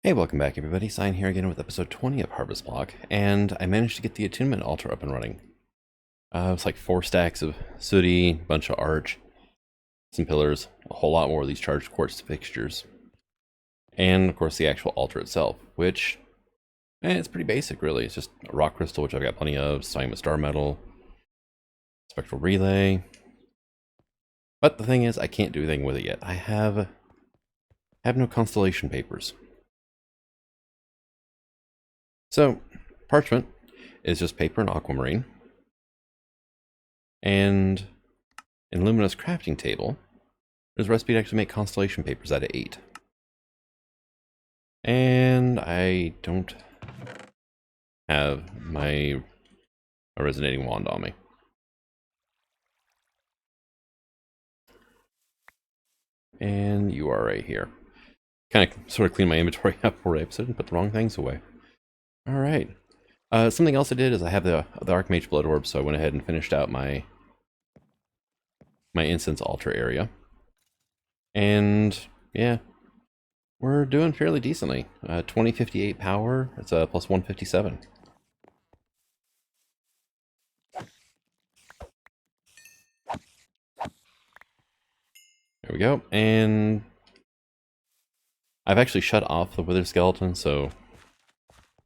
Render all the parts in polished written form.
Hey, welcome back everybody. Sign here again with episode 20 of HarvestBlock, and I managed to get the Attunement Altar up and running. It's like 4 stacks of sooty, bunch of arch, some pillars, a whole lot more of these charged quartz fixtures, and of course the actual altar itself, which, it's pretty basic really. It's just a rock crystal, which I've got plenty of, starting with star metal, spectral relay. But the thing is, I can't do anything with it yet. I have no constellation papers. So, parchment is just paper and aquamarine. And in Luminous crafting table, there's a recipe to actually make constellation papers out of 8. And I don't have my resonating wand on me. And you are right here. Kind of sort of clean my inventory up for the episode and put the wrong things away. Alright. Something else I did is I have the Archmage Blood Orb, so I went ahead and finished out my incense altar area. And yeah, we're doing fairly decently. 2058 power, it's a plus 157. There we go, and I've actually shut off the Wither Skeleton, so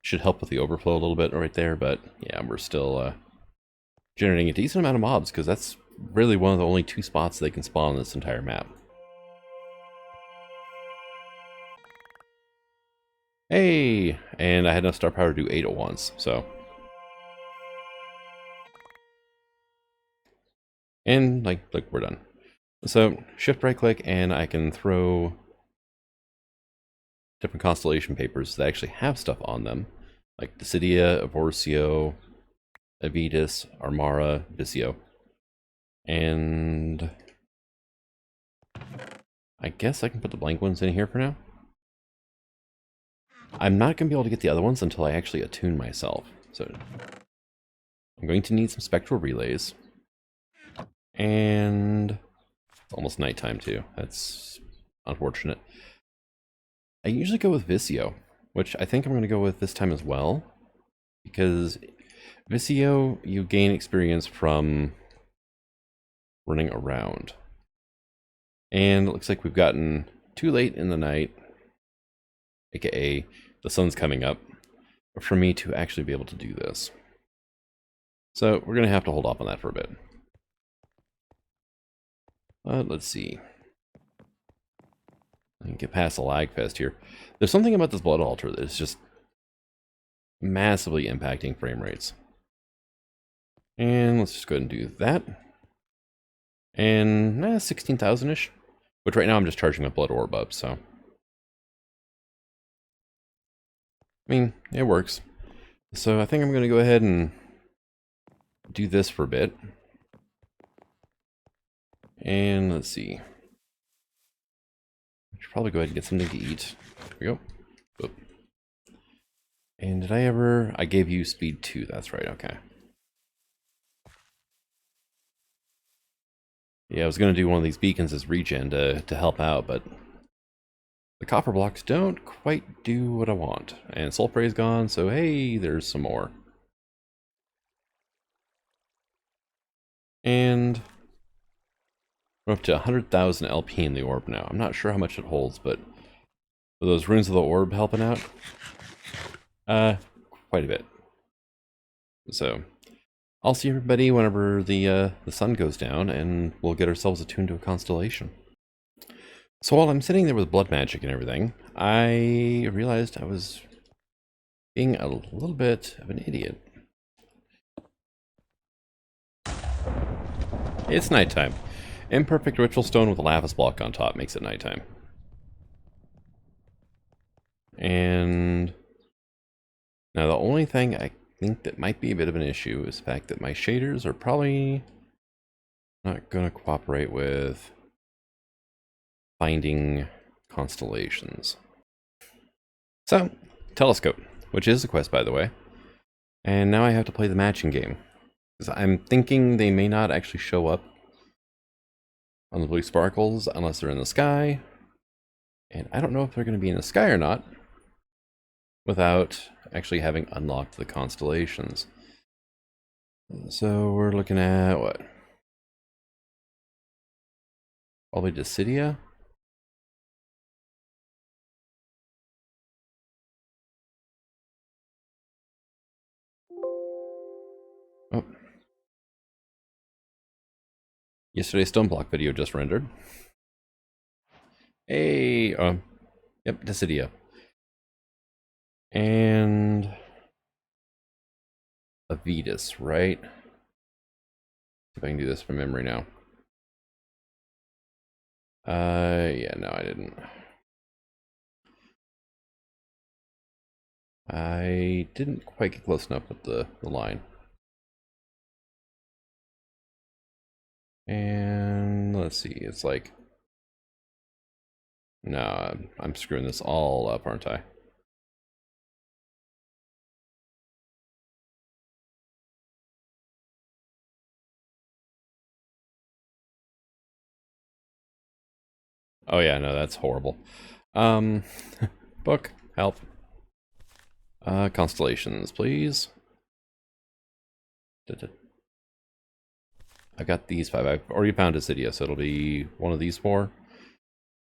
should help with the overflow a little bit right there, but yeah, we're still generating a decent amount of mobs, because that's really one of the only 2 spots they can spawn on this entire map. Hey! And I had enough star power to do 8 at once, so. And, like we're done. So, shift right click, and I can throw different constellation papers that actually have stuff on them, like Dissidia, Evorsio, Avidus, Armara, Visio. And I guess I can put the blank ones in here for now. I'm not going to be able to get the other ones until I actually attune myself. So I'm going to need some spectral relays. And it's almost nighttime too. That's unfortunate. I usually go with Visio, which I think I'm going to go with this time as well. Because Visio, you gain experience from running around. And it looks like we've gotten too late in the night, aka the sun's coming up, for me to actually be able to do this. So we're going to have to hold off on that for a bit. Let's see. I can get past the lag fest here. There's something about this blood altar that is just massively impacting frame rates. And let's just go ahead and do that. And 16,000-ish. Which right now I'm just charging my blood orb up, so. I mean, it works. So I think I'm going to go ahead and do this for a bit. And let's see. I should probably go ahead and get something to eat. There we go. Oop. And did I gave you speed 2, that's right, okay. Yeah, I was going to do one of these beacons as regen to help out, but the copper blocks don't quite do what I want. And Sulfur is gone, so hey, there's some more. And we're up to 100,000 LP in the orb now. I'm not sure how much it holds, but with those runes of the orb helping out, quite a bit. So I'll see everybody whenever the sun goes down, and we'll get ourselves attuned to a constellation. So while I'm sitting there with blood magic and everything, I realized I was being a little bit of an idiot. It's nighttime. Imperfect ritual stone with a lapis block on top makes it nighttime. And now the only thing I think that might be a bit of an issue is the fact that my shaders are probably not going to cooperate with finding constellations. So, telescope, which is a quest by the way. And now I have to play the matching game. Because I'm thinking they may not actually show up on the blue sparkles unless they're in the sky. And I don't know if they're going to be in the sky or not. without actually having unlocked the constellations. So we're looking at what? Probably Dissidia? Oh. Yesterday's Stoneblock video just rendered. Hey, yep, Dissidia. And Avidus, right? See if I can do this from memory now. Yeah, no, I didn't. I didn't quite get close enough with the line. And let's see, it's like... No, I'm screwing this all up, aren't I? Oh yeah, no, that's horrible. Book, help. Constellations, please. I got these 5. I've already found Dissidia, so it'll be one of these 4.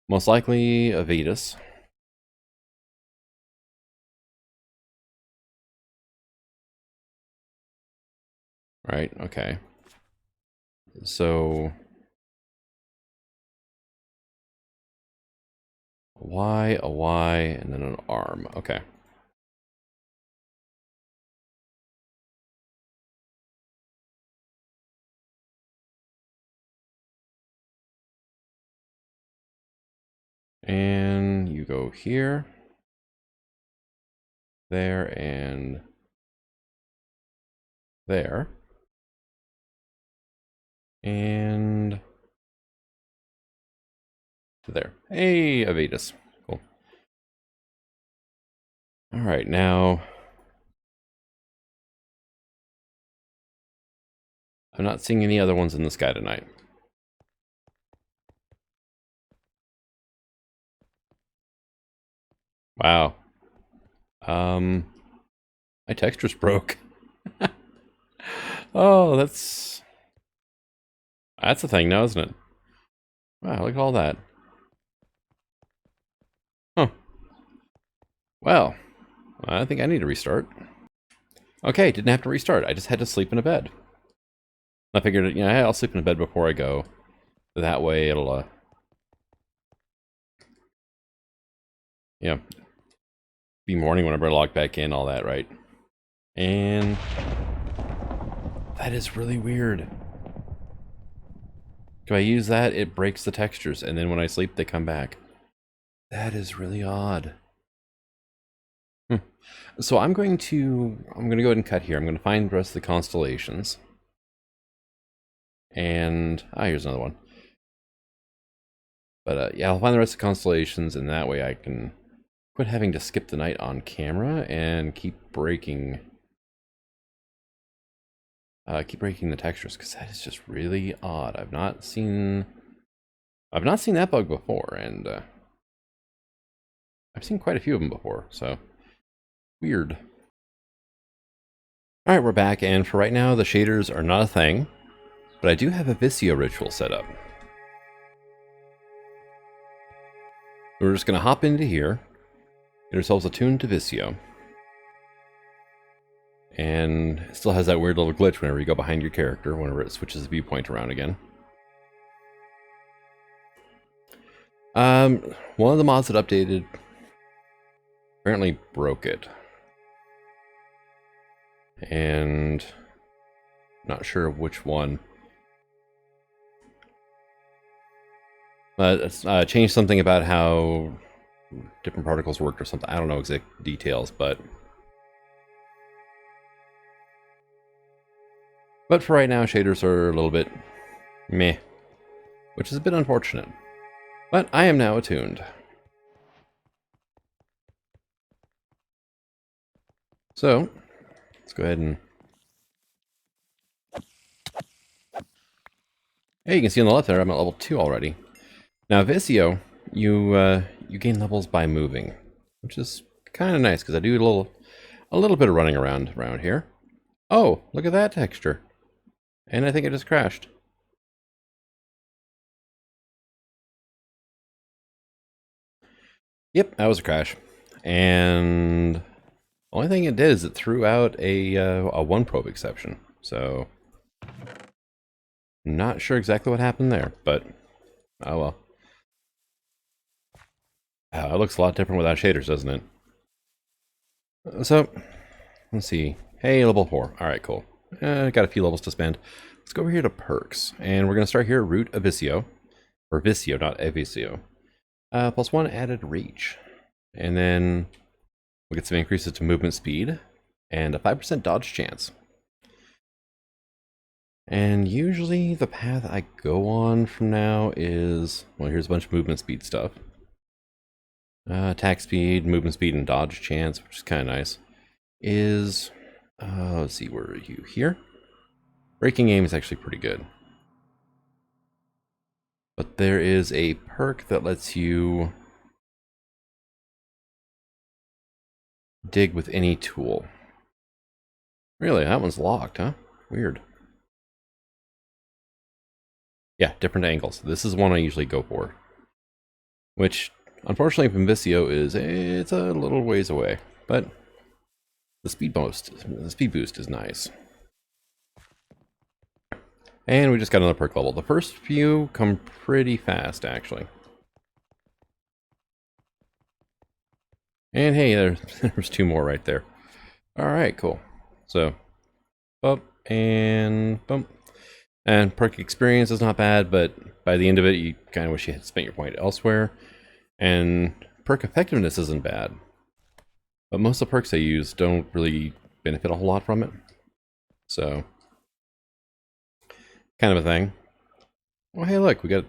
Most likely Avidus. Right, okay. So... a Y, and then an arm. Okay. And you go here, there, and there. And to there. Hey, Avidus. Cool. All right, now... I'm not seeing any other ones in the sky tonight. Wow. My texture's broke. Oh, that's a thing now, isn't it? Wow, look at all that. Huh. Well, I think I need to restart. Okay, didn't have to restart. I just had to sleep in a bed. I figured, you know, I'll sleep in a bed before I go. That way it'll, you know, be morning whenever I log back in, all that, right? And that is really weird. If I use that, it breaks the textures, and then when I sleep, they come back. That is really odd. So I'm going to go ahead and cut here. I'm going to find the rest of the constellations. And, here's another one. But yeah, I'll find the rest of the constellations, and that way I can quit having to skip the night on camera and keep breaking the textures, because that is just really odd. I've not seen that bug before, and I've seen quite a few of them before, so weird. All right, we're back, and for right now, the shaders are not a thing, but I do have a Visio Ritual set up. We're just going to hop into here, get ourselves attuned to Visio. And it still has that weird little glitch whenever you go behind your character, whenever it switches the viewpoint around again. One of the mods that updated apparently broke it. And not sure which one. It's changed something about how different particles worked or something. I don't know exact details, but for right now, shaders are a little bit meh, which is a bit unfortunate. But I am now attuned. So, let's go ahead and... Hey, you can see on the left there, I'm at level 2 already. Now, Visio, you gain levels by moving, which is kind of nice because I do a little bit of running around here. Oh, look at that texture. And I think it just crashed. Yep, that was a crash. And the only thing it did is it threw out a one probe exception. So not sure exactly what happened there, but oh well. It looks a lot different without shaders, doesn't it? So let's see. Hey, level 4. All right, cool. Got a few levels to spend. Let's go over here to perks, and we're gonna start here. Root of Visio, or Visio, not Evisio. +1 added reach, and then we'll get some increases to movement speed and a 5% dodge chance. And usually the path I go on from now is, well, here's a bunch of movement speed stuff. Attack speed, movement speed, and dodge chance, which is kind of nice. Is, let's see, where are you? Here? Breaking aim is actually pretty good. But there is a perk that lets you dig with any tool. Really, that one's locked, huh? Weird. Yeah, different angles. This is one I usually go for. Which, unfortunately, from Visio it's a little ways away. But the speed boost is nice. And we just got another perk level. The first few come pretty fast, actually. And hey, there's 2 more right there. Alright, cool. So, bump and bump. And perk experience is not bad, but by the end of it, you kind of wish you had spent your point elsewhere. And perk effectiveness isn't bad. But most of the perks I use don't really benefit a whole lot from it. So, kind of a thing. Oh, hey, look, we got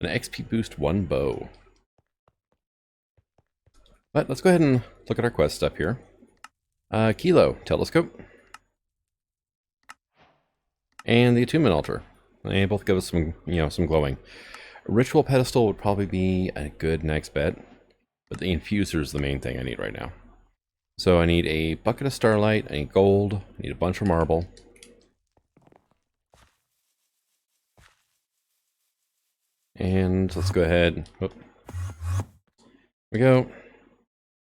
an XP boost 1 bow. But let's go ahead and look at our quest stuff here. Kilo, telescope. And the Attunement Altar. They both give us some, some glowing. A ritual pedestal would probably be a good next bet. But the infuser is the main thing I need right now. So I need a bucket of starlight, I need gold, I need a bunch of marble. And let's go ahead. Here we go. I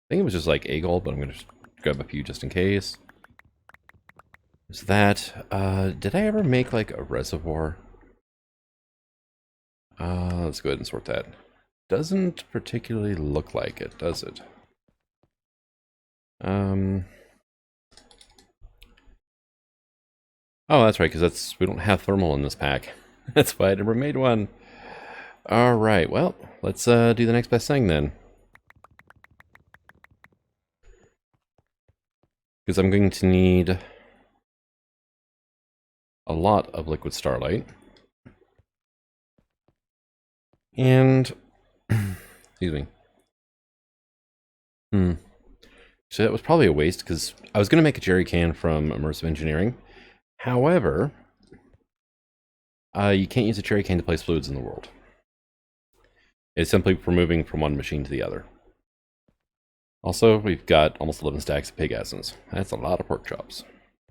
think it was just like a gold, but I'm going to grab a few just in case. There's that. Did I ever make like a reservoir? Let's go ahead and sort that. Doesn't particularly look like it, does it? Oh, that's right, because we don't have thermal in this pack. That's why I never made one. All right, well, let's do the next best thing then. Because I'm going to need a lot of liquid starlight. And, excuse me. So that was probably a waste because I was going to make a jerry can from Immersive Engineering. However, you can't use a jerry can to place fluids in the world. It's simply for moving from one machine to the other. Also, we've got almost 11 stacks of pig essence. That's a lot of pork chops.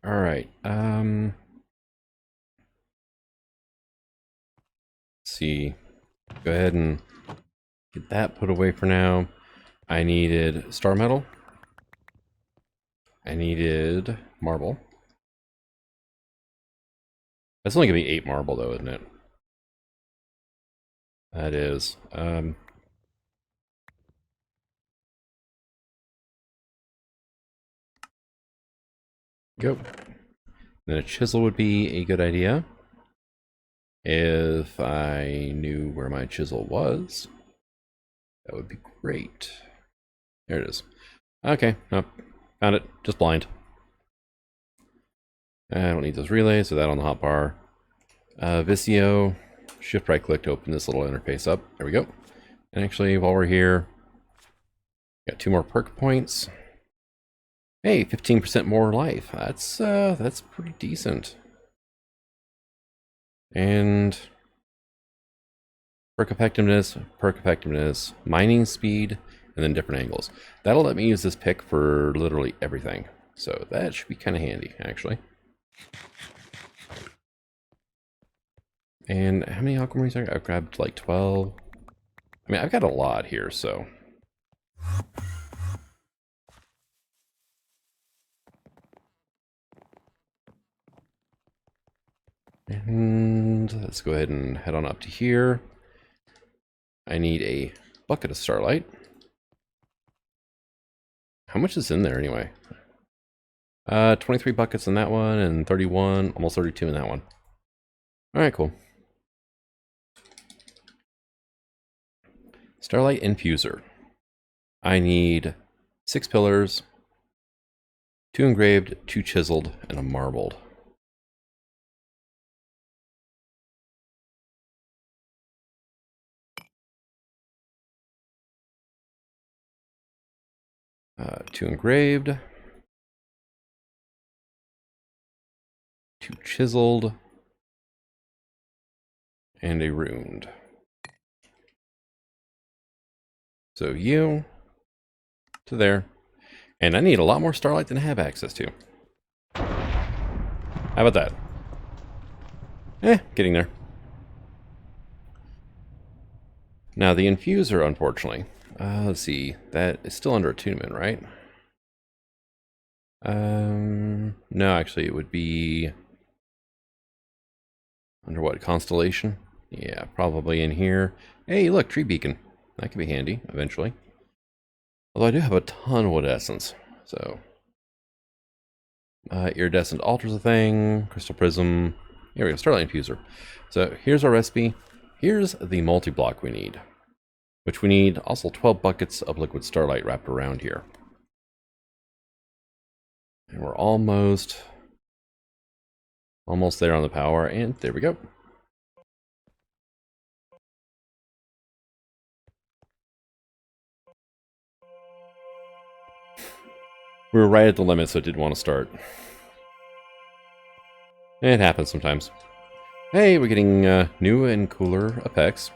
All right. Let's see. Go ahead and get that put away for now. I needed star metal. I needed marble. That's only gonna be 8 marble though, isn't it? That is. Go. Then a chisel would be a good idea. If I knew where my chisel was, that would be great. There it is. Okay, no, found it. Just blind. I don't need those relays, so that on the hotbar. Visio, shift right click to open this little interface up. There we go. And actually, while we're here, got 2 more perk points. Hey, 15% more life. That's pretty decent. And perk effectiveness, mining speed, and and then different angles. That'll let me use this pick for literally everything. So that should be kind of handy, actually. And how many aquamarines I got? I've grabbed like 12. I mean, I've got a lot here, so. And let's go ahead and head on up to here. I need a bucket of Starlight. How much is in there anyway? 23 buckets in that one, and 31, almost 32 in that one. All right, cool. Starlight Infuser. I need 6 pillars, 2 engraved, 2 chiseled, and a marbled. Two engraved, 2 chiseled, and a runed. So you to there. And I need a lot more Starlight than I have access to. How about that? Getting there. Now the Infuser, unfortunately. Let's see. That is still under attunement, right? No, actually it would be under what, constellation? Yeah, probably in here. Hey, look, tree beacon. That could be handy eventually. Although I do have a ton of wood essence, so Iridescent Altar's a thing. Crystal Prism. Here we go, Starlight Infuser. So here's our recipe. Here's the multi-block we need, which we need also 12 buckets of liquid Starlight wrapped around here. And we're almost there on the power, and there we go. We were right at the limit, so it didn't want to start. It happens sometimes. Hey, we're getting new and cooler Apex.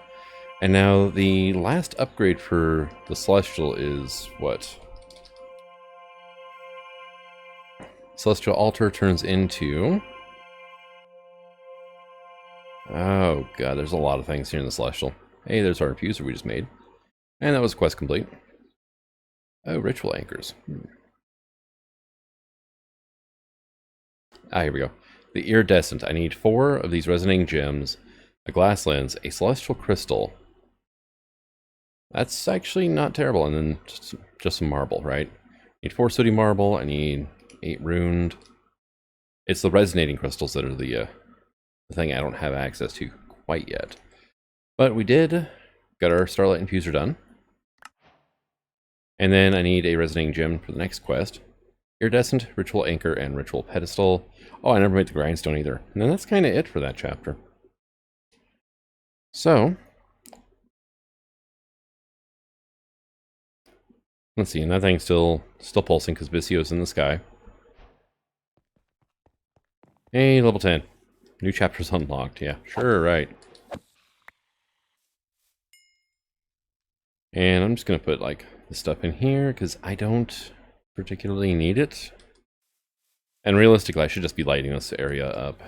And now the last upgrade for the Celestial is what? Celestial Altar turns into... Oh god, there's a lot of things here in the Celestial. Hey, there's our Infuser we just made. And that was quest complete. Oh, Ritual Anchors. Here we go. The Iridescent. I need 4 of these resonating gems, a glass lens, a celestial crystal. That's actually not terrible. And then just some marble, right? I need 4 sooty marble. I need 8 runed. It's the resonating crystals that are the thing I don't have access to quite yet. But we did got our Starlight Infuser done. And then I need a resonating gem for the next quest. Iridescent, Ritual Anchor, and Ritual Pedestal. Oh, I never made the Grindstone either. And then that's kind of it for that chapter. So, let's see, and that thing's still pulsing because Visio's in the sky. Hey, level 10. New chapter's unlocked. Yeah, sure, right. And I'm just going to put, like, the stuff in here because I don't particularly need it. And realistically, I should just be lighting this area up.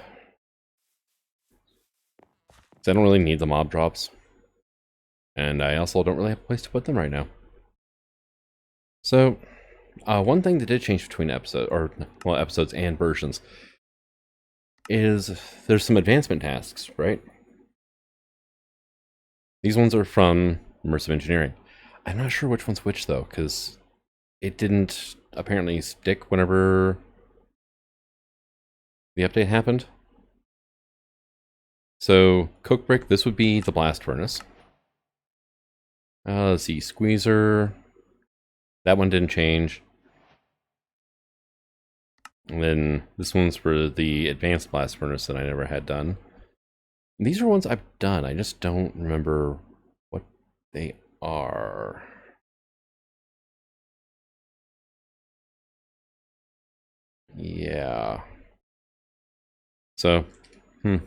I don't really need the mob drops. And I also don't really have a place to put them right now. So, one thing that did change between episodes and versions is there's some advancement tasks, right? These ones are from Immersive Engineering. I'm not sure which one's which though, because it didn't apparently stick whenever the update happened. So, Coke Brick, this would be the blast furnace. Let's see, Squeezer. That one didn't change. And then this one's for the advanced blast furnace that I never had done. These are ones I've done, I just don't remember what they are. Yeah. So, I mean,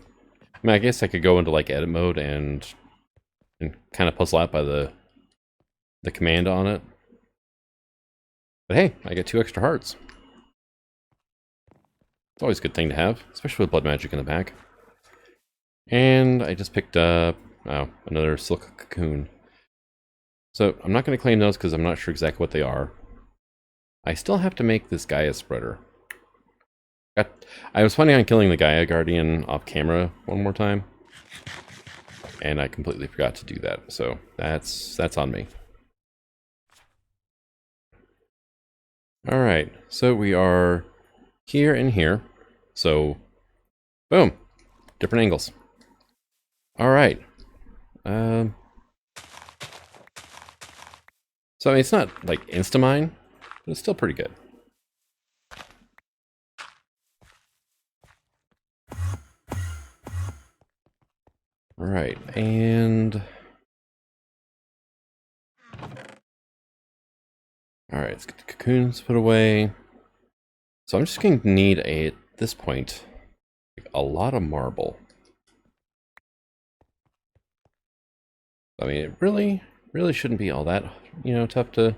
I guess I could go into like edit mode and kind of puzzle out by the command on it. But hey, I get 2 extra hearts. It's always a good thing to have, especially with blood magic in the back. And I just picked up, oh, another silk cocoon. So I'm not going to claim those because I'm not sure exactly what they are. I still have to make this Gaia spreader. I was planning on killing the Gaia Guardian off camera one more time, and I completely forgot to do that. So that's on me. All right, so we are here and here. So, boom, different angles. All right. So I mean, it's not like insta-mine, but it's still pretty good. All right, and all right, let's get the cocoons put away. So I'm just going to need at this point, a lot of marble. I mean, it really shouldn't be all that, you know, tough to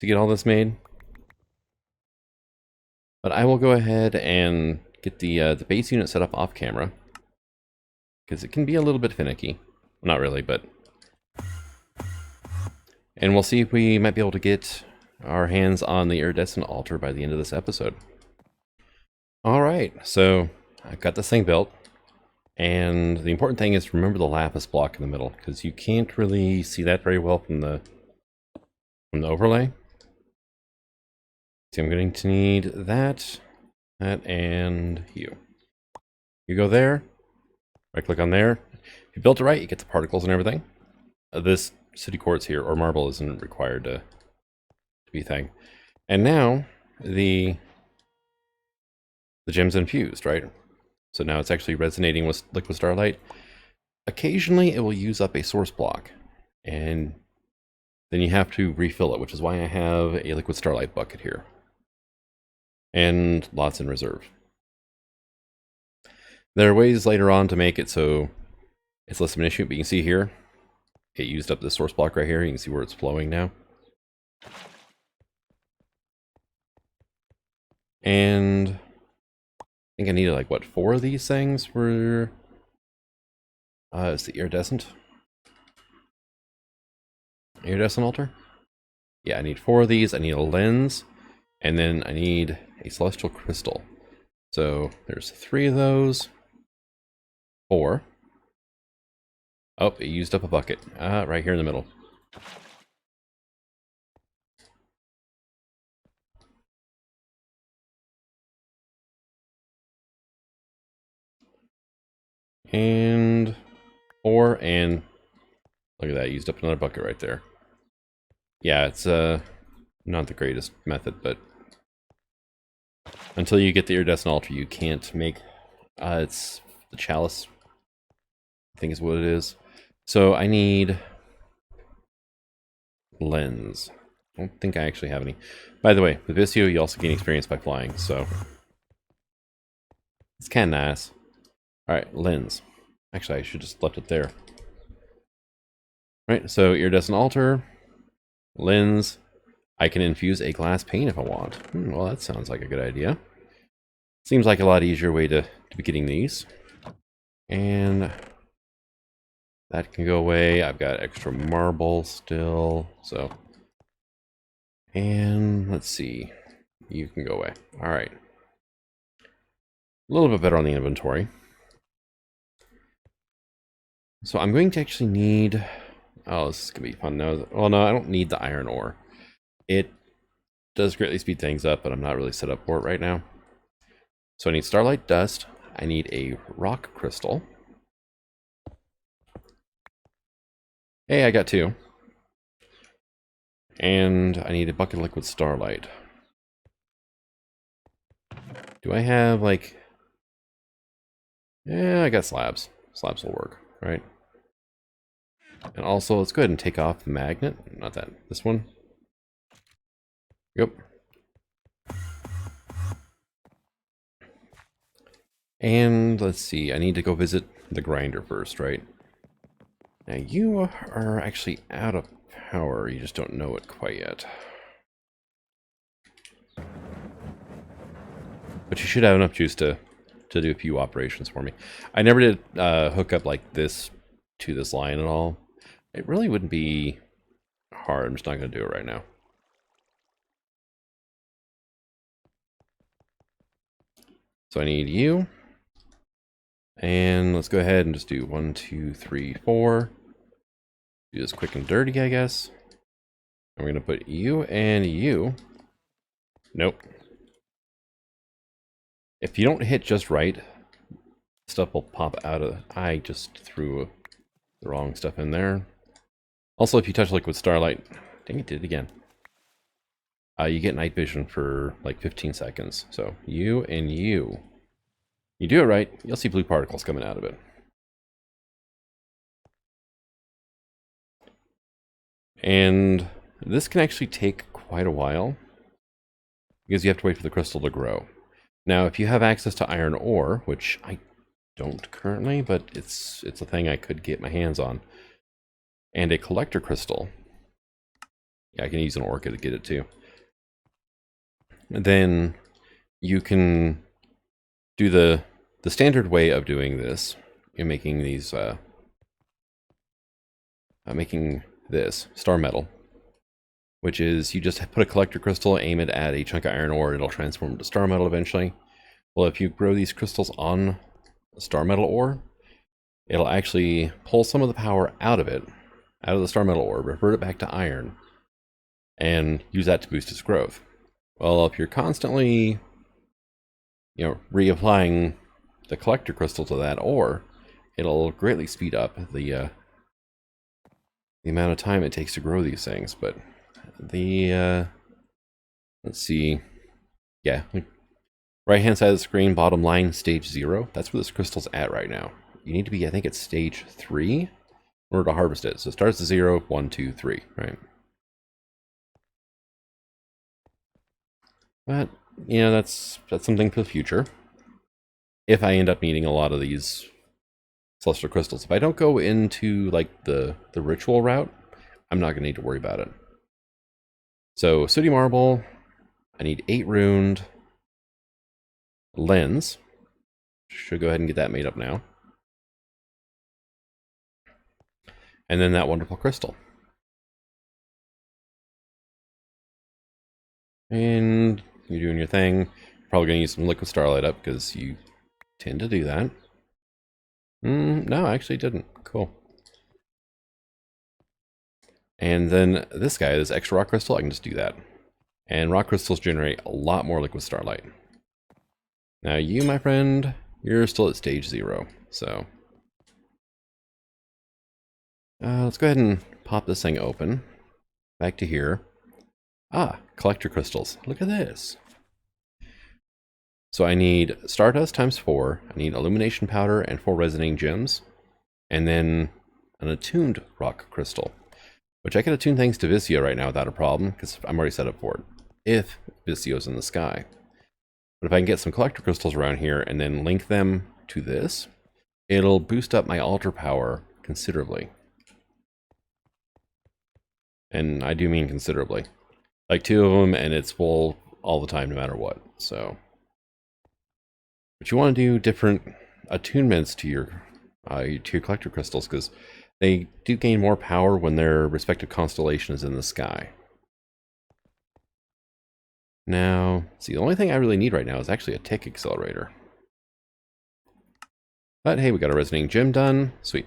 get all this made. But I will go ahead and get the base unit set up off camera, because it can be a little bit finicky. Well, not really, but... And we'll see if we might be able to get our hands on the Iridescent Altar by the end of this episode. Alright, so I've got this thing built. And the important thing is to remember the lapis block in the middle, because you can't really see that very well from the overlay. So I'm going to need that, and you. You go there, right click on there. If you built it right, you get the particles and everything. This city quartz here, or marble, isn't required to be a thing. And now, the gem's infused, right? So now it's actually resonating with liquid starlight. Occasionally it will use up a source block, and then you have to refill it, which is why I have a liquid starlight bucket here. And lots in reserve. There are ways later on to make it so it's less of an issue, but you can see here, it used up the source block right here. You can see where it's flowing now. And I think I needed like, what, 4 of these things for... it's the Iridescent Altar? Yeah, I need 4 of these. I need a lens, and then I need a celestial crystal. So there's 3 of those. 4. Oh, it used up a bucket. Right here in the middle. And 4, and look at that, used up another bucket right there. Yeah, it's not the greatest method, but until you get the Iridescent Altar, you can't make it's the chalice, I think is what it is. So I need lens. I don't think I actually have any. By the way, with Visio, you also gain experience by flying, so it's kind of nice. Alright, lens. Actually, I should just left it there. Right, so Iridescent Altar, lens. I can infuse a glass pane if I want. Well, that sounds like a good idea. Seems like a lot easier way to be getting these. And that can go away. I've got extra marble still, so. And let's see. You can go away. All right. A little bit better on the inventory. So I'm going to actually need... Oh, this is going to be fun. No, well, no, I don't need the iron ore. It does greatly speed things up, but I'm not really set up for it right now. So I need starlight dust. I need a rock crystal. Hey, I got 2. And I need a bucket of liquid starlight. Do I have, like... Yeah, I got slabs. Slabs will work, right? And also, let's go ahead and take off the magnet. Not that. This one. Yep. And let's see. I need to go visit the grinder first, right? Now, you are actually out of power, you just don't know it quite yet. But you should have enough juice to do a few operations for me. I never did hook up like this to this line at all. It really wouldn't be hard. I'm just not going to do it right now. So I need you. And let's go ahead and just do 1, 2, 3, 4. Do this quick and dirty, I guess. And we're going to put you and you. Nope. If you don't hit just right, stuff will pop out of... I just threw the wrong stuff in there. Also, if you touch Liquid Starlight... Dang it, did it again. You get night vision for like 15 seconds. So, you and you. You do it right, you'll see blue particles coming out of it. And this can actually take quite a while, because you have to wait for the crystal to grow. Now, if you have access to iron ore, which I don't currently, but it's a thing I could get my hands on, and a collector crystal, yeah, I can use an orchid to get it too, then you can do the standard way of doing this in making these, making this star metal, which is you just put a collector crystal, aim it at a chunk of iron ore, it'll transform to star metal eventually. Well, if you grow these crystals on star metal ore, it'll actually pull some of the power out of it, out of the star metal ore, revert it back to iron, and use that to boost its growth. Well, if you're constantly, reapplying the collector crystal to that ore, it'll greatly speed up the amount of time it takes to grow these things. But let's see, yeah, right hand side of the screen, bottom line, stage 0. That's where this crystal's at right now. You need to be, I think it's stage 3 in order to harvest it. So it starts at 0, 1, 2, 3, right? But that's something for the future. If I end up needing a lot of these celestial crystals. If I don't go into like the ritual route, I'm not going to need to worry about it. So sooty marble, I need 8 runed lens. Should go ahead and get that made up now. And then that wonderful crystal. And you're doing your thing. You're probably going to use some liquid starlight up because you tend to do that. No, I actually didn't. Cool. And then this guy, this extra rock crystal, I can just do that. And rock crystals generate a lot more liquid starlight. Now you, my friend, you're still at stage 0. So let's go ahead and pop this thing open. Back to here. Ah, collector crystals. Look at this. So I need Stardust times 4, I need Illumination Powder and 4 Resonating Gems, and then an Attuned Rock Crystal, which I can attune things to Visio right now without a problem, because I'm already set up for it, if Visio's in the sky. But if I can get some Collector Crystals around here and then link them to this, it'll boost up my altar power considerably. And I do mean considerably. Like 2 of them, and it's full all the time, no matter what, so... But you want to do different attunements to your collector crystals, because they do gain more power when their respective constellation is in the sky. Now, see, the only thing I really need right now is actually a tick accelerator. But hey, we got a resonating gem done. Sweet.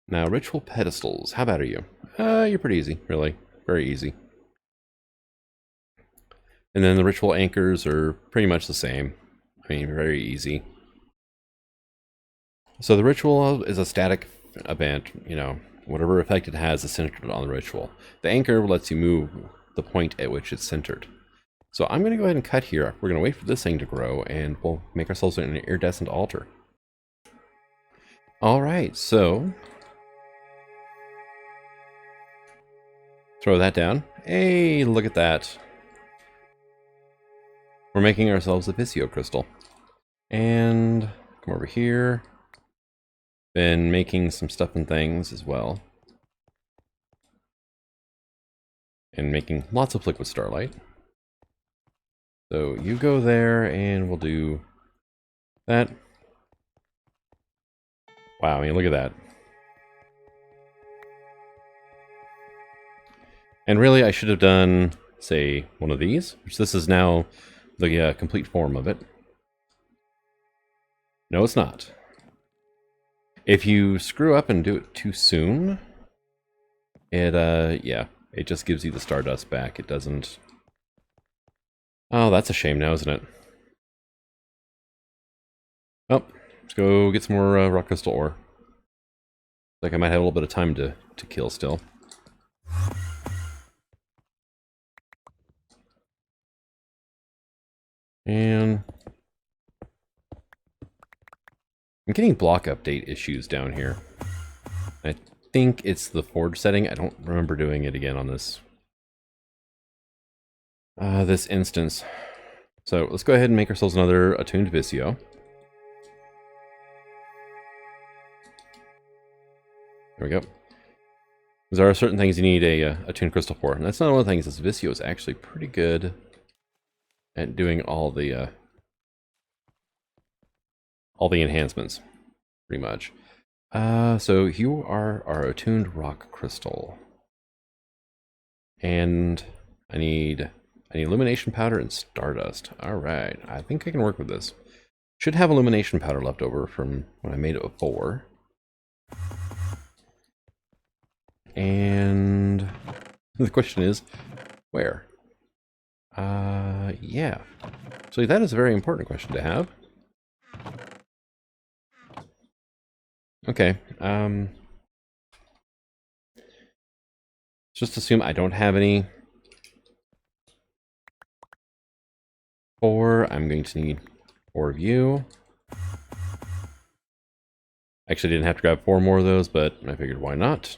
Now, ritual pedestals. How bad are you? You're pretty easy, really. Very easy. And then the ritual anchors are pretty much the same. I mean, very easy. So the ritual is a static event, whatever effect it has is centered on the ritual. The anchor lets you move the point at which it's centered. So I'm going to go ahead and cut here. We're going to wait for this thing to grow, and we'll make ourselves an iridescent altar. Alright, so... throw that down. Hey, look at that. We're making ourselves a Visio crystal. And come over here. Been making some stuff and things as well. and making lots of liquid starlight. So you go there and we'll do that. Wow, I mean, look at that. And really, I should have done, say, one of these, which this is now the complete form of it. No, it's not. If you screw up and do it too soon, yeah, it just gives you the stardust back. It doesn't... Oh, that's a shame now, isn't it? Oh, let's go get some more rock crystal ore. Like I might have a little bit of time to kill still. And I'm getting block update issues down here. I think it's the forge setting. I don't remember doing it again on this this instance. So let's go ahead and make ourselves another attuned Visio. There we go. There are certain things you need a attuned crystal for, and that's not one of the things. This Visio is actually pretty good at doing all the enhancements, pretty much. So you are our attuned rock crystal, and I need illumination powder and stardust. All right, I think I can work with this. Should have illumination powder left over from when I made it before. And the question is, where? Yeah. So that is a very important question to have. Okay. Just assume I don't have any. 4. I'm going to need 4 of you. Actually, didn't have to grab 4 more of those, but I figured why not?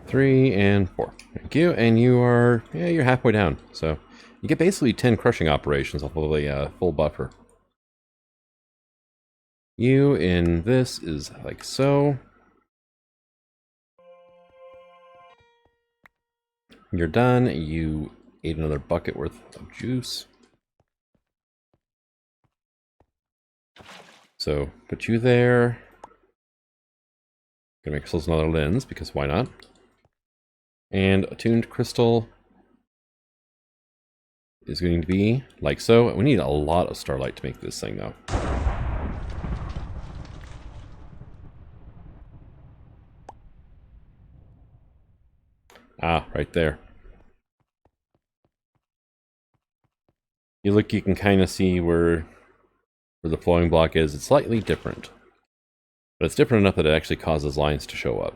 Three and 4. Thank you. And you are, yeah, you're halfway down. So you get basically 10 crushing operations off of a full buffer. You in this is like so. You're done. You ate another bucket worth of juice. So put you there. Gonna make ourselves another lens because why not? And attuned crystal is going to be like so. We need a lot of starlight to make this thing though. Ah, right there. You look, you can kind of see where the flowing block is. It's slightly different, but it's different enough that it actually causes lines to show up.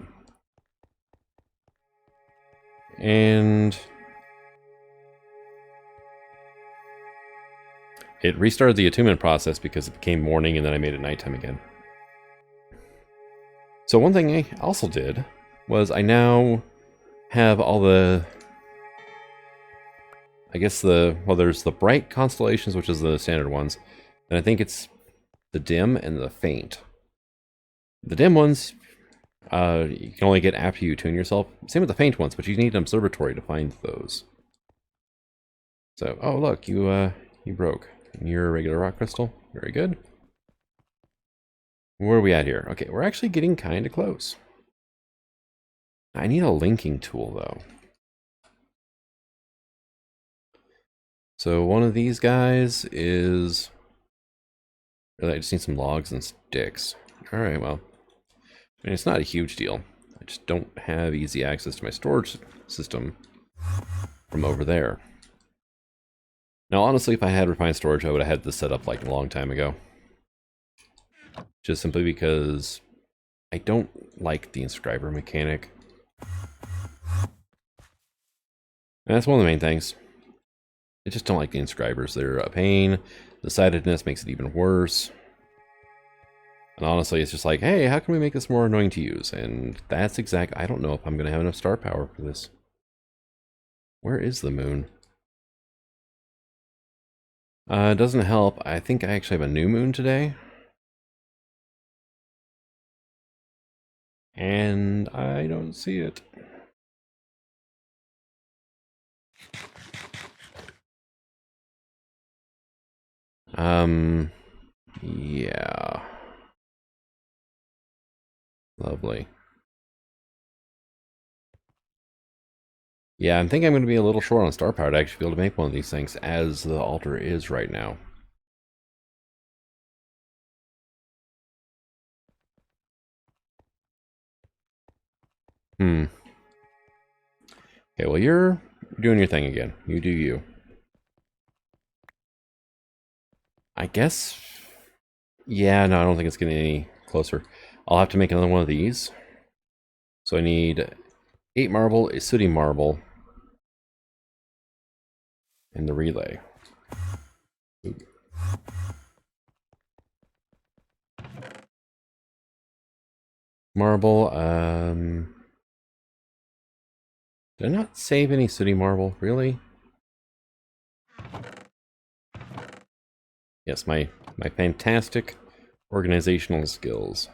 And it restarted the attunement process because it became morning and then I made it nighttime again. So one thing I also did was I now have all the, I guess well, there's the bright constellations, which is the standard ones, and I think it's the dim and the faint. The dim ones, you can only get after you tune yourself. Same with the faint ones, but you need an observatory to find those. So, oh look, you broke. And you're a regular rock crystal. Very good. Where are we at here? Okay, we're actually getting kind of close. I need a linking tool, though. So one of these guys is... Really, I just need some logs and sticks. Alright, well. I mean, it's not a huge deal. I just don't have easy access to my storage system from over there. Now, honestly, if I had refined storage, I would have had this set up like a long time ago. Just simply because I don't like the inscriber mechanic. And that's one of the main things. I just don't like the inscribers. They're a pain. The sidedness makes it even worse. And honestly, it's just like, hey, how can we make this more annoying to use? And that's exact. I don't know if I'm going to have enough star power for this. Where is the moon? It doesn't help. I think I actually have a new moon today. And I don't see it. Yeah. Lovely. Yeah, I think I'm going to be a little short on star power to actually be able to make one of these things, as the altar is right now. Okay, well, you're doing your thing again. You do you. I guess... Yeah, no, I don't think it's getting any closer. I'll have to make another one of these. So I need 8 marble, a sooty marble, and the relay. Ooh. Marble, did I not save any sooty marble? Really? Yes, my fantastic organizational skills.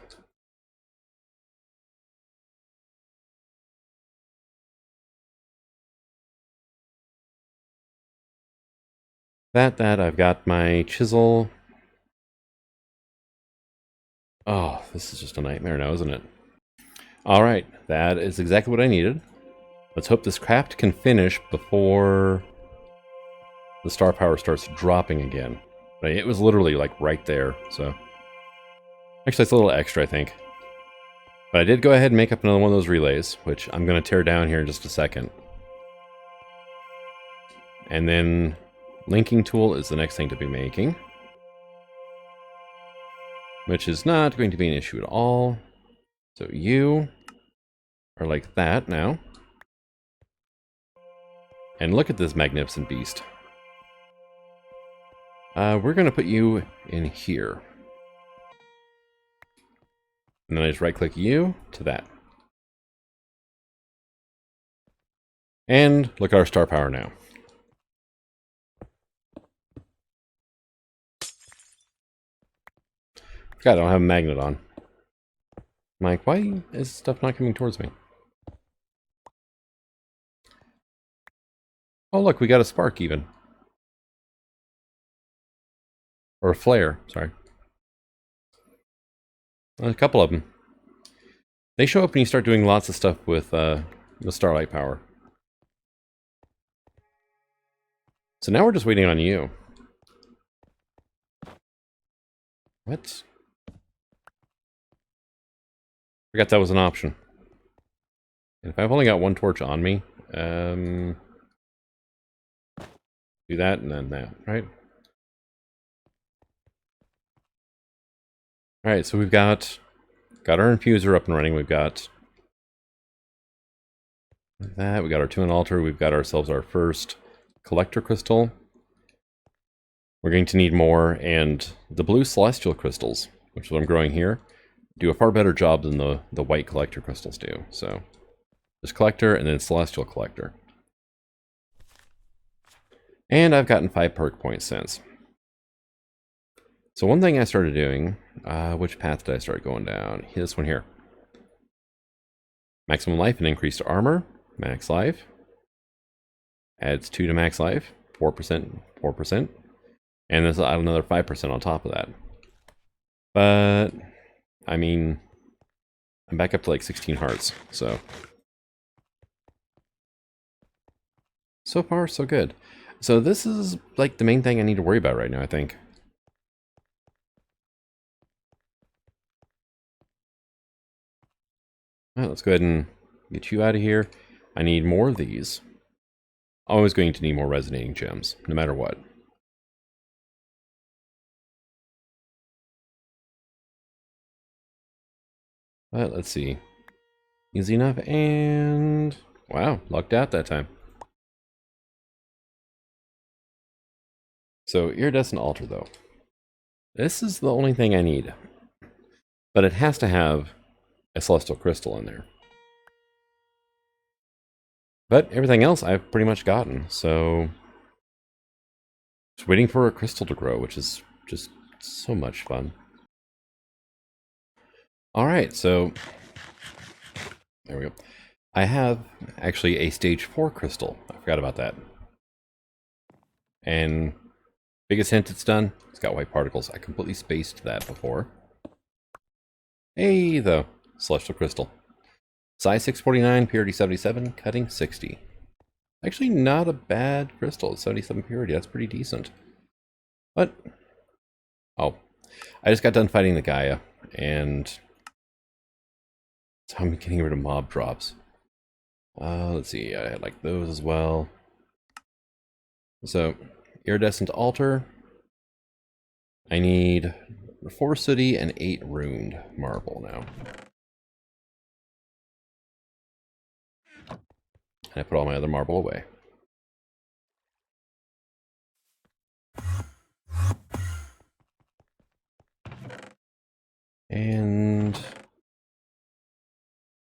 That I've got my chisel. Oh, this is just a nightmare now, isn't it? Alright, that is exactly what I needed. Let's hope this craft can finish before the star power starts dropping again. But it was literally like right there, so... Actually, it's a little extra, I think. But I did go ahead and make up another one of those relays, which I'm going to tear down here in just a second. And then linking tool is the next thing to be making. Which is not going to be an issue at all. So you are like that now. And look at this magnificent beast. We're going to put you in here. And then I just right-click you to that. And look at our star power now. God, I don't have a magnet on. Mike, why is stuff not coming towards me? Oh, look, we got a spark even. Or a flare, sorry. A couple of them. They show up when you start doing lots of stuff with the starlight power. So now we're just waiting on you. What? Forgot that was an option. And if I've only got one torch on me, do that and then that, right? Alright, so we've got our infuser up and running. We've got that. We got our Attunement Altar. We've got ourselves our first collector crystal. We're going to need more, and the blue celestial crystals, which is what I'm growing here, do a far better job than the white collector crystals do. So there's collector and then celestial collector. And I've gotten 5 perk points since. So one thing I started doing, which path did I start going down? This one here. Maximum life and increased armor, max life. Adds 2 to max life, 4%, 4%. And this will add another 5% on top of that. But, I mean, I'm back up to like 16 hearts, so. So far, so good. So this is like the main thing I need to worry about right now, I think. Alright, let's go ahead and get you out of here. I need more of these. Always going to need more resonating gems, no matter what. But let's see. Easy enough, and wow, lucked out that time. So Iridescent Altar, though. This is the only thing I need. But it has to have a celestial crystal in there. But everything else I've pretty much gotten, so Just waiting for a crystal to grow, which is just so much fun. Alright, so there we go. I have actually a stage 4 crystal. I forgot about that. And biggest hint it's done, it's got white particles. I completely spaced that before. Hey, the celestial crystal. Size 649, purity 77, cutting 60. Actually not a bad crystal. It's 77 purity, that's pretty decent. But, oh, I just got done fighting the Gaia, and so I'm getting rid of mob drops. Let's see, I had like those as well. So, Iridescent Altar. I need 4 sooty and 8 ruined marble now. And I put all my other marble away. And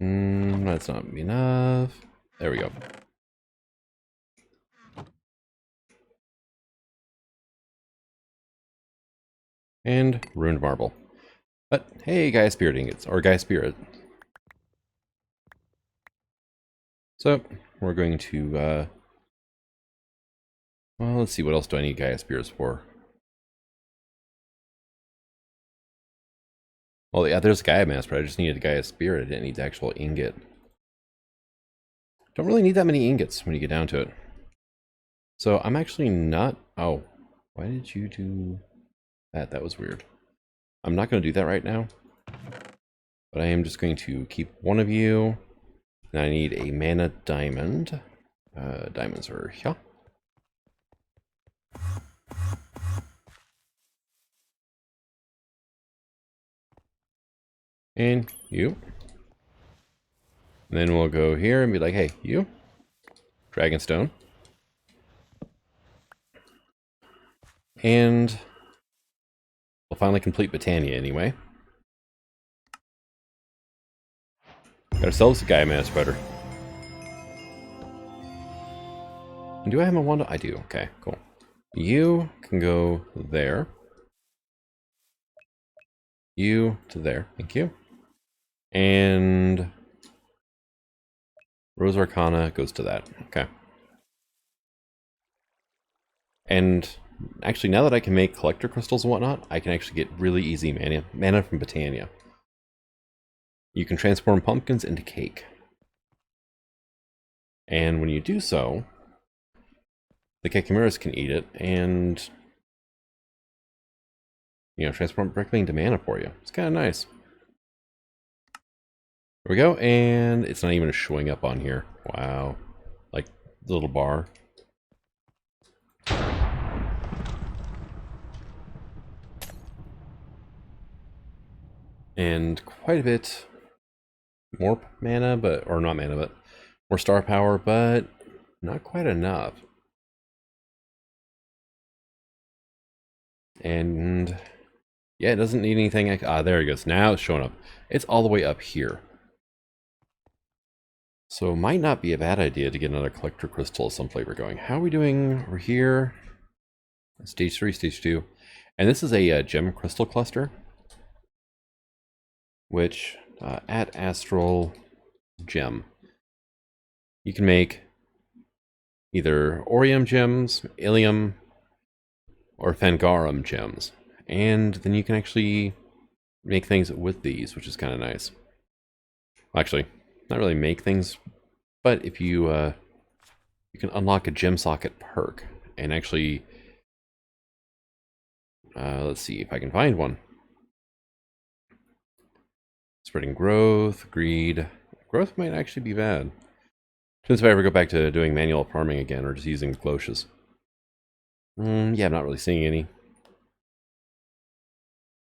that's not enough. There we go. And ruined marble. But hey, Gaia Spirit ingots, or Gaia Spirit. So we're going to well, let's see, what else do I need Gaia Spirits for? Well, yeah, there's Gaia Mask, but I just needed a Gaia Spirit. I didn't need the actual ingot. Don't really need that many ingots when you get down to it. So I'm actually not... Oh, why did you do that? That was weird. I'm not going to do that right now. But I am just going to keep one of you. And I need a mana diamond. Diamonds are here. And you. And then we'll go here and be like, hey, you. Dragonstone. And we'll finally complete Botania anyway. Got ourselves a Gaia Mana Spreader. And do I have a wand? I do. Okay, cool. You can go there. You to there. Thank you. And Rose Arcana goes to that. Okay. And actually, now that I can make collector crystals and whatnot, I can actually get really easy mana from Botania. You can transform pumpkins into cake. And when you do so, the Kekimeras can eat it and, you know, transform it directly into mana for you. It's kind of nice. There we go, and it's not even showing up on here. Wow. Like, the little bar. And quite a bit more mana, but, or not mana, but more star power, but not quite enough. And yeah, it doesn't need anything. Ah, there it goes. Now it's showing up. It's all the way up here. So it might not be a bad idea to get another collector crystal of some flavor going. How are we doing over here? Stage 3, Stage 2. And this is a gem crystal cluster, which at Astral Gem, you can make either Orium gems, Ilium, or Fangarum gems. And then you can actually make things with these, which is kind of nice. Actually, not really make things, but if you you can unlock a gem socket perk and actually let's see if I can find one. Spreading growth, greed. Growth might actually be bad. Depends if I ever go back to doing manual farming again or just using cloches. Yeah, I'm not really seeing any.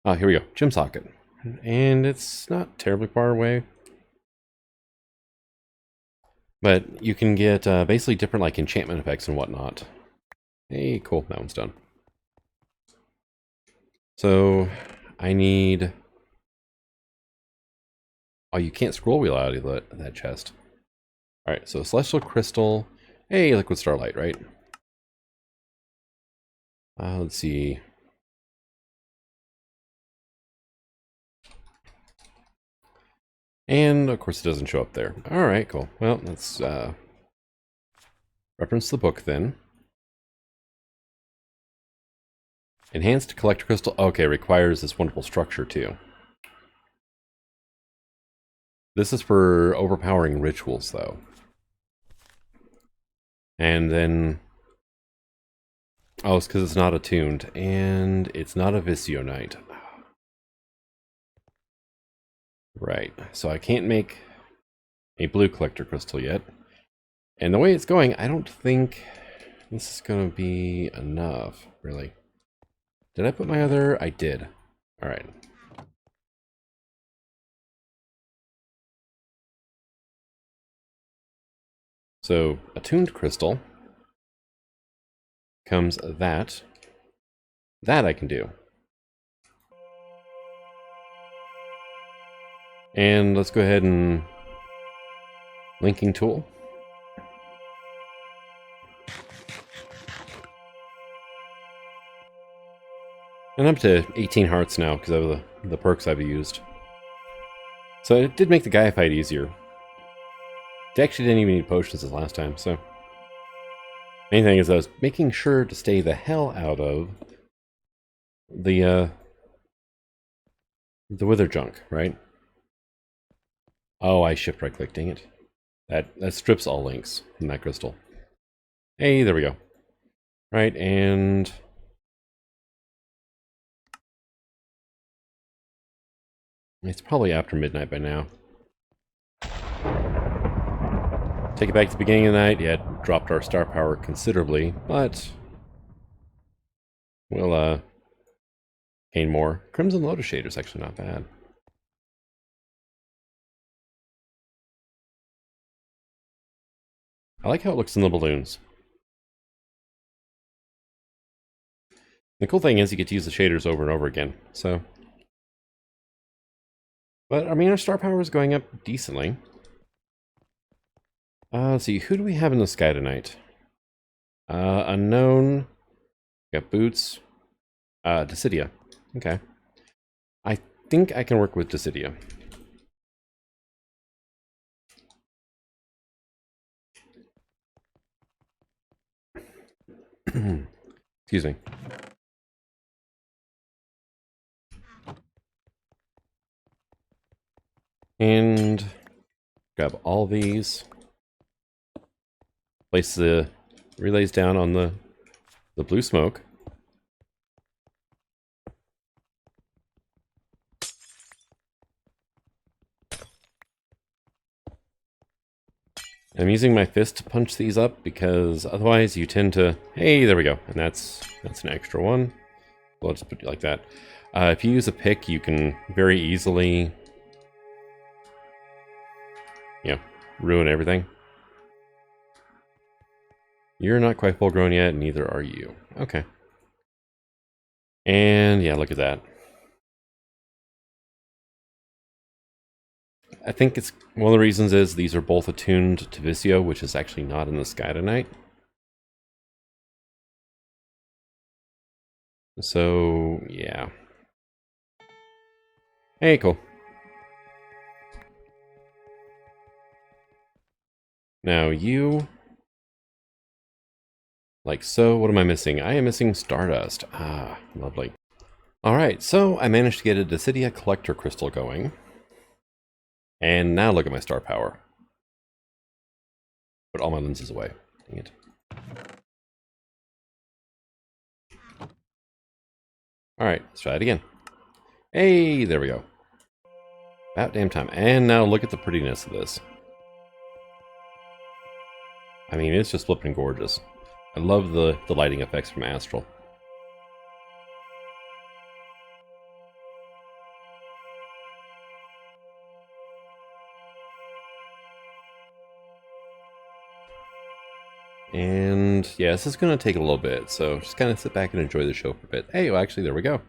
Oh, here we go. Gem socket. And it's not terribly far away. But you can get basically different like enchantment effects and whatnot. Hey, cool. That one's done. So I need... Oh, you can't scroll wheel out of that chest. Alright, so Celestial Crystal. Hey, Liquid Starlight, right? Let's see. And of course it doesn't show up there. All right, cool. Well, let's reference the book then. Enhanced collector crystal. Okay, requires this wonderful structure too. This is for overpowering rituals though. And then, oh, it's because it's not attuned, and it's not a Visio Knight. Right, so I can't make a blue collector crystal yet. And the way it's going, I don't think this is going to be enough, really. Did I put my other? I did. All right. So, attuned crystal comes that. That I can do. And let's go ahead and linking tool. And I'm up to 18 hearts now because of the perks I've used. So it did make the Gaia fight easier. It actually didn't even need potions this last time, so... Main thing is I was making sure to stay the hell out of the wither junk, right? Oh, I shift right click, dang it. That strips all links from that crystal. Hey, there we go. Right, and... It's probably after midnight by now. Take it back to the beginning of the night. Yeah, it dropped our star power considerably, but we'll gain more. Crimson Lotus Shader is actually not bad. I like how it looks in the balloons. The cool thing is you get to use the shaders over and over again, so... But, I mean, our star power is going up decently. Let's see, who do we have in the sky tonight? Unknown. We got Boots. Decidia. Okay. I think I can work with Decidia. Excuse me. And grab all these. Place the relays down on the blue smoke. I'm using my fist to punch these up because otherwise you tend to... Hey, there we go. And that's an extra one. We'll just put it like that. If you use a pick, you can very easily... ruin everything. You're not quite full grown yet, neither are you. Okay. And yeah, look at that. I think it's one of the reasons is these are both attuned to Visio, which is actually not in the sky tonight. So, yeah. Hey, cool. Now you... Like so, what am I missing? I am missing Stardust. Ah, lovely. Alright, so I managed to get a Decidia Collector Crystal going. And now look at my star power. Put all my lenses away. Dang it. Alright, let's try it again. Hey, there we go. About damn time. And now look at the prettiness of this. I mean, it's just flipping gorgeous. I love the lighting effects from Astral. And yeah, this is going to take a little bit, so just kind of sit back and enjoy the show for a bit. Hey, well, actually, there we go.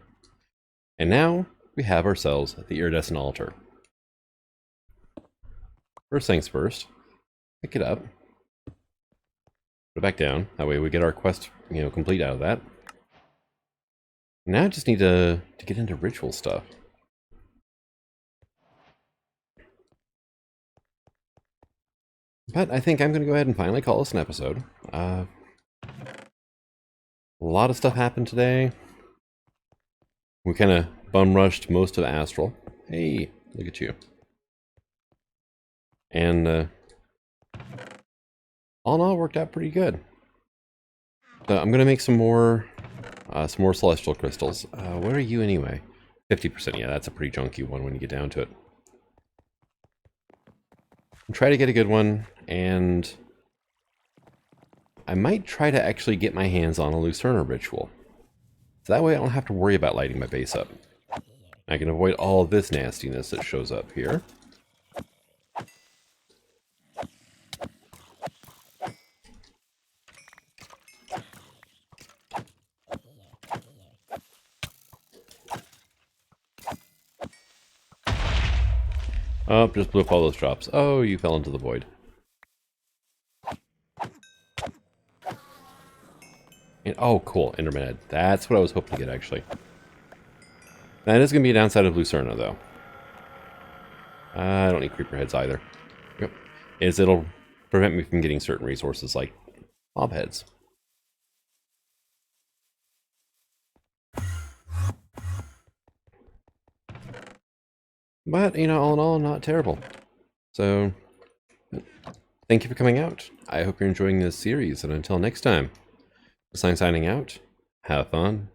And now we have ourselves the Iridescent Altar. First things first, pick it up, put it back down. That way we get our quest, complete out of that. Now I just need to get into ritual stuff. But I think I'm going to go ahead and finally call this an episode. A lot of stuff happened today. We kind of bum rushed most of Astral. Hey, look at you. And all in all, it worked out pretty good. So I'm going to make some more celestial crystals. Where are you anyway? 50%. Yeah, that's a pretty junky one when you get down to it. I'll try to get a good one, and I might try to actually get my hands on a Lucerna ritual. So that way I don't have to worry about lighting my base up. I can avoid all this nastiness that shows up here. Oh, just blew up all those drops. Oh, you fell into the void. And, oh, cool, Enderman Head. That's what I was hoping to get, actually. That is going to be a downside of Lucerna, though. I don't need creeper heads either. Yep. It'll prevent me from getting certain resources like mob heads. But, you know, all in all, not terrible. So, thank you for coming out. I hope you're enjoying this series, and until next time, signing out, have fun.